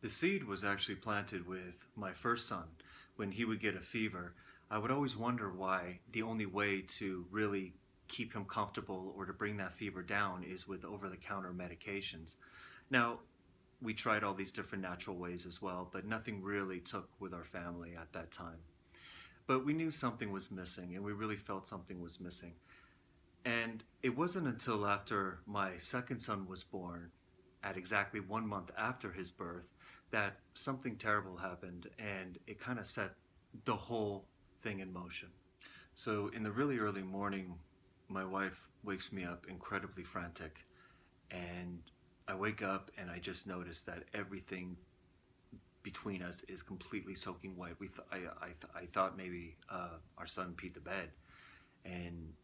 The seed was actually planted with my first son. When he would get a fever, I would always wonder why the only way to really keep him comfortable or to bring that fever down is with over-the-counter medications. Now, we tried all these different natural ways as well, but nothing really took with our family at that time. But we knew something was missing, and we really felt something was missing. And it wasn't until after my second son was born, at exactly 1 month after his birth, that something terrible happened, and it kind of set the whole thing in motion. So in the really early morning, my wife wakes me up incredibly frantic, and I wake up and I just notice that everything between us is completely soaking wet. I thought maybe our son peed the bed, and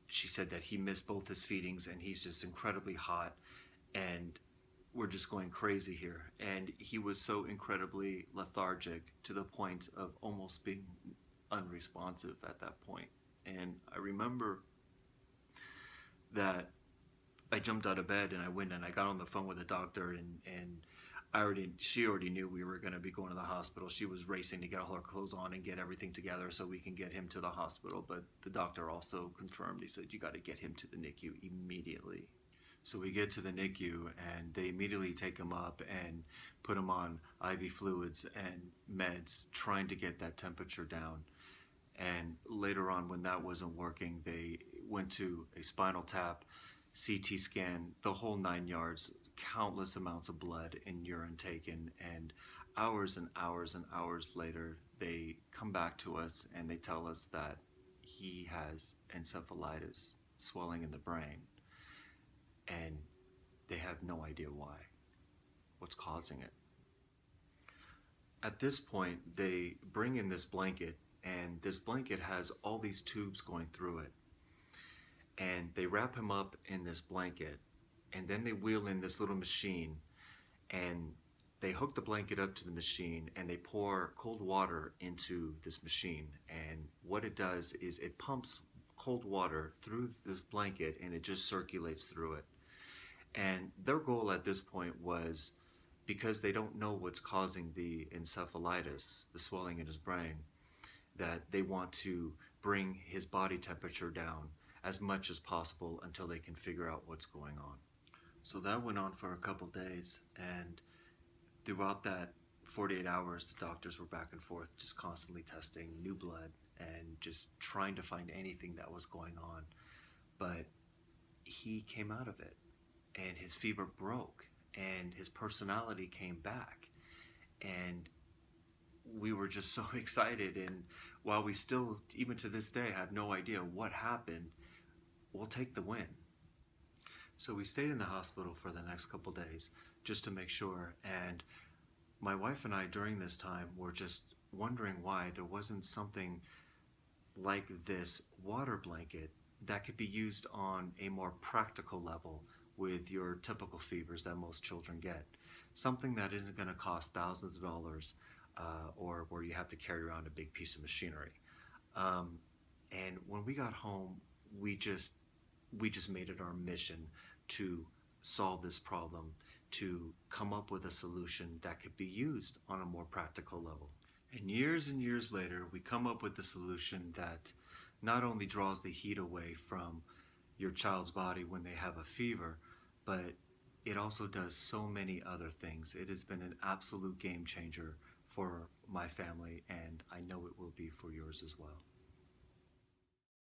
she said that he missed both his feedings and he's just incredibly hot, and we're just going crazy here. And he was so incredibly lethargic to the point of almost being unresponsive at that point. And I remember that I jumped out of bed and I went and I got on the phone with the doctor, and she already knew we were going to be going to the hospital. She was racing to get all her clothes on and get everything together so we can get him to the hospital. But the doctor also confirmed, he said, you got to get him to the NICU immediately. So we get to the NICU and they immediately take him up and put him on IV fluids and meds, trying to get that temperature down. And later on, when that wasn't working, they went to a spinal tap, CT scan, the whole 9 yards, countless amounts of blood and urine taken, and hours and hours and hours later, they come back to us and they tell us that he has encephalitis, swelling in the brain, and they have no idea what's causing it. At this point, they bring in this blanket, and this blanket has all these tubes going through it. And they wrap him up in this blanket, and then they wheel in this little machine, and they hook the blanket up to the machine, and they pour cold water into this machine. And what it does is it pumps cold water through this blanket, and it just circulates through it. And their goal at this point was, because they don't know what's causing the encephalitis, the swelling in his brain, that they want to bring his body temperature down as much as possible until they can figure out what's going on. So that went on for a couple days, and throughout that 48 hours, the doctors were back and forth, just constantly testing new blood and just trying to find anything that was going on. But he came out of it, and his fever broke, and his personality came back, and we were just so excited. And while we still, even to this day, have no idea what happened, we'll take the win. So we stayed in the hospital for the next couple days just to make sure, and my wife and I during this time were just wondering why there wasn't something like this water blanket that could be used on a more practical level with your typical fevers that most children get. Something that isn't going to cost thousands of dollars, or where you have to carry around a big piece of machinery. And when we got home, we just made it our mission to solve this problem, to come up with a solution that could be used on a more practical level. And years later, we come up with the solution that not only draws the heat away from your child's body when they have a fever, but it also does so many other things. It has been an absolute game changer for my family, and I know it will be for yours as well.